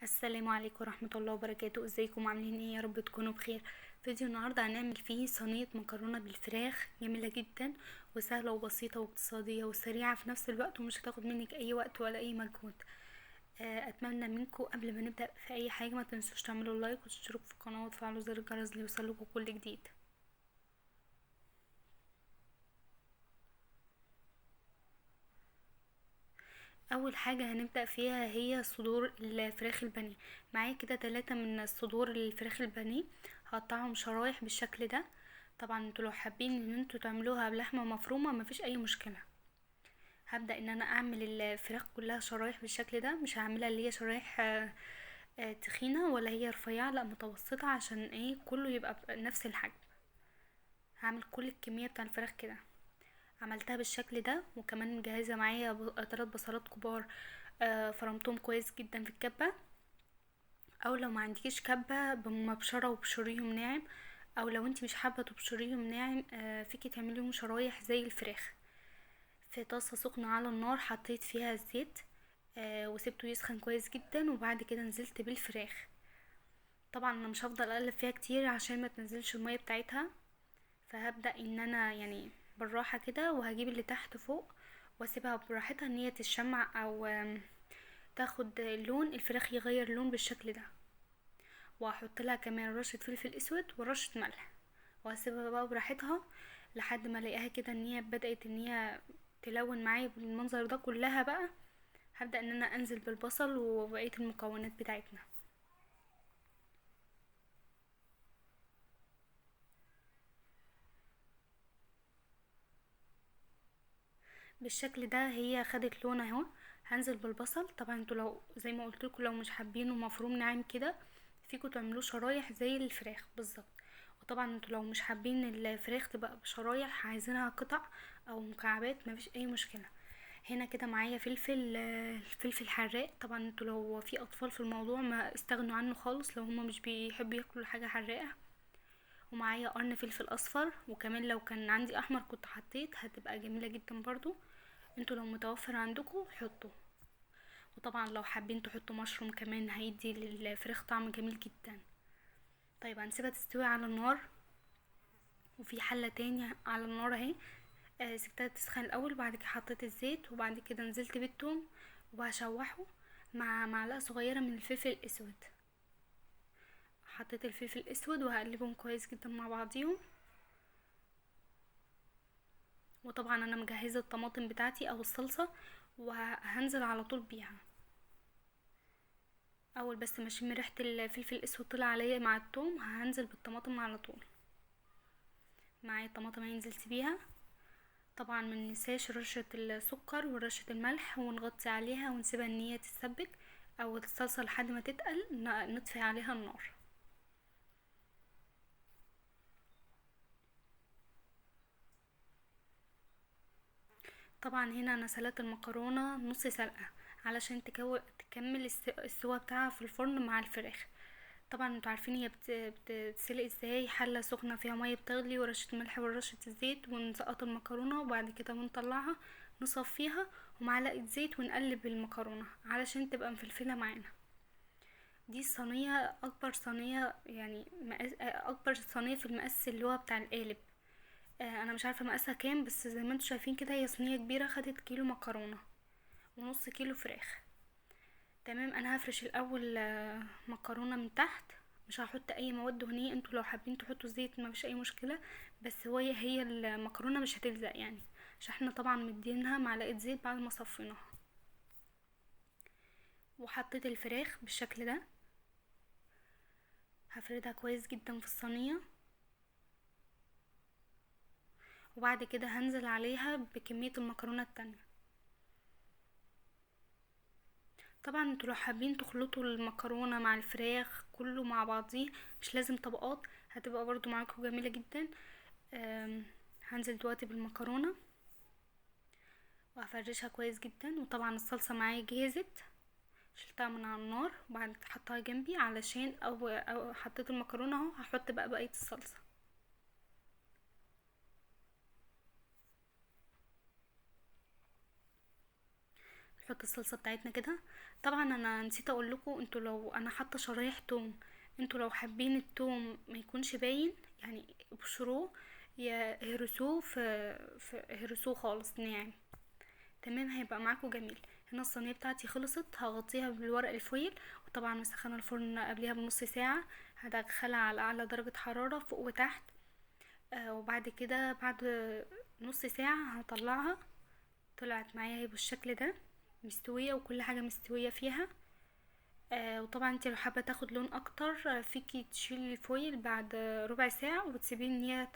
السلام عليكم ورحمة الله وبركاته. ازيكم عاملين ايه؟ يا رب تكونوا بخير. فيديو النهاردة هنعمل فيه صينية مكرونة بالفراخ جميلة جدا وسهلة وبسيطة واقتصادية وسريعة في نفس الوقت، ومش هتاخد منك اي وقت ولا اي مجهود. اتمنى منكم قبل ما نبدأ في اي حاجة ما تنسوش تعملوا لايك وتشتركوا في القناة وتفعلوا زر الجرس ليوصلكوا كل جديد. اول حاجة هنبدأ فيها هي صدور الفراخ البانيه. معايا كده 3 من صدور الفراخ البانيه، هقطعهم شرايح بالشكل ده. طبعا انتوا لو حابين ان انتوا تعملوها بلحمة مفرومة مفيش اي مشكلة. هبدأ ان انا اعمل الفراخ كلها شرايح بالشكل ده، مش هعملها اللي هي شرايح تخينة ولا هي رفيعة، لا متوسطة، عشان ايه كله يبقى نفس الحجم. هعمل كل الكمية بتاع الفراخ كده. عملتها بالشكل ده، وكمان مجهزة معايا 3 بصلات كبار، فرمتهم كويس جدا في الكبة. او لو ما عندكيش كبة بمبشرة وبشريهم ناعم، او لو انتي مش حابة تبشريهم ناعم فيكي تعمليهم شرايح زي الفراخ. في طاسة سخنة على النار حطيت فيها الزيت، وسبته يسخن كويس جدا، وبعد كده نزلت بالفراخ. طبعا انا مش هفضل اقلب فيها كتير عشان ما تنزلش المية بتاعتها، فهبدأ ان انا يعني بالراحة كده، وهجيب اللي تحت فوق واسيبها براحتها ان هي تشمع او تاخد لون الفراخ، يغير لون بالشكل ده. وهحط لها كمان رشة فلفل اسود ورشة ملح، وهسيبها بقى براحتها لحد ما الاقيها كده ان هي بدأت ان هي تلون معايا بالمنظر ده كلها بقى. هبدأ ان انا انزل بالبصل وبقية المكونات بتاعتنا بالشكل ده. هي خدت لون اهو. هنزل بالبصل. طبعا انتوا لو زي ما قلت لكم لو مش حابينه مفروم ناعم كده، فيكم تعملوه شرايح زي الفراخ بالظبط. وطبعا انتوا لو مش حابين الفراخ تبقى بشرايح، عايزينها قطع او مكعبات، مفيش اي مشكله. هنا كده معايا فلفل حراق. طبعا انتوا لو في اطفال في الموضوع ما استغنوا عنه خالص لو هما مش بيحبوا ياكلوا حاجه حراقه. ومعايا قرن فلفل اصفر، وكمان لو كان عندي احمر كنت حطيت، هتبقى جميله جدا برضو. انتوا لو متوفر عندكم حطوا. وطبعا لو حابين تحطوا مشروم كمان هيدي للفراخ طعم جميل جدا. طيب هنسيبها تستوي على النار. وفي حله تاني على النار اهي، سبتها تسخن الاول، وبعد كده حطيت الزيت، وبعد كده نزلت بالثوم وهشوحه مع معلقه صغيره من الفلفل الاسود. حطيت الفلفل الاسود وهقلبهم كويس جدا مع بعضيهم. وطبعا انا مجهزه الطماطم بتاعتي او الصلصه، وهنزل على طول بيها. اول بس ما اشم ريحه الفلفل الاسود طلع عليا مع الثوم، هنزل بالطماطم على طول. معايا الطماطم اللي نزلت بيها. طبعا ما ننساش رشه السكر ورشه الملح، ونغطي عليها ونسيبها ان هي تتسبك او الصلصه لحد ما تتقل، نطفي عليها النار. طبعا هنا انا سلقت المكرونه نص سلقه علشان تكمل السوا بتاعها في الفرن مع الفراخ. طبعا انتوا عارفين هي بتتسلق ازاي. حله سخنه فيها ميه بتغلي ورشه ملح ورشه الزيت، ونسقط المكرونه وبعد كده بنطلعها نصفيها، ومعلقه زيت ونقلب المكرونه علشان تبقى مفلفله معانا. دي الصينيه اكبر صينيه، يعني اكبر صينيه في المقاس اللي هو بتاع القالب. انا مش عارفه مقاسها كام، بس زي ما انتوا شايفين كده هي صينيه كبيره، خدت كيلو مكرونه ونص كيلو فراخ. تمام. انا هفرش الاول مكرونه من تحت. مش هحط اي مواد دهنيه. انتوا لو حابين تحطوا زيت ما فيش اي مشكله، بس هي المكرونه مش هتلزق يعني، عشان احنا طبعا مدينها معلقه زيت بعد ما صفيناها. وحطيت الفراخ بالشكل ده. هفردها كويس جدا في الصينيه، وبعد كده هنزل عليها بكميه المكرونه التانية. طبعا انتوا لو حابين تخلطوا المكرونه مع الفراخ كله مع بعضيه، مش لازم طبقات، هتبقى برضو معاكم جميله جدا. هنزل دلوقتي بالمكرونه وهفرشها كويس جدا. وطبعا الصلصه معايا جهزت، شلتها من على النار وبعد حطها جنبي علشان أو حطيت المكرونه اهو، هحط بقى بقيه الصلصه. نحط الصلصه بتاعتنا كده. طبعا انا نسيت اقول لكم، انتوا لو انا حاطه شرايح توم، انتوا لو حابين التوم ما يكونش باين يعني ابشروه، يا هرسوه في هرسوه خالص ناعم. تمام، هيبقى معاكم جميل. هنا الصينيه بتاعتي خلصت، هغطيها بالورق الفويل، وطبعا مسخنه الفرن قبلها بنص ساعه. هدخلها على اعلى درجه حراره فوق وتحت. وبعد كده بعد نص ساعه هطلعها. طلعت معايا هي بالشكل ده، مستويه وكل حاجه مستويه فيها. وطبعا انت لو حابه تاخد لون اكتر، فيكي تشيلي الفويل بعد ربع ساعه وتسيبيه ان هي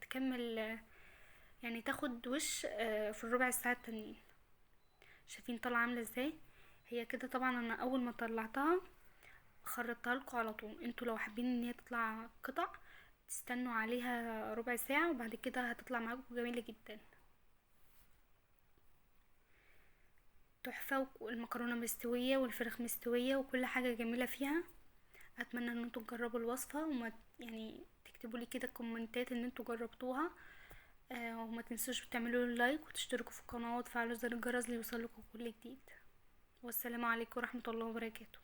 تكمل، يعني تاخد وش في الربع ساعه التانيين. شايفين طالعه عامله ازاي؟ هي كده. طبعا انا اول ما طلعتها خرجتها لكم على طول. انتوا لو حابين ان هي تطلع قطع تستنوا عليها ربع ساعه، وبعد كده هتطلع معاكم جميله جدا، تحفه. والمكرونه مستويه والفراخ مستويه وكل حاجه جميله فيها. اتمنى ان انتوا تجربوا الوصفه، وما يعني تكتبوا لي كده كومنتات ان انتوا جربتوها. وما تنسوش تعملوا لي لايك وتشتركوا في القناه وتفعلوا زر الجرس ليوصلكوا كل جديد. والسلام عليكم ورحمه الله وبركاته.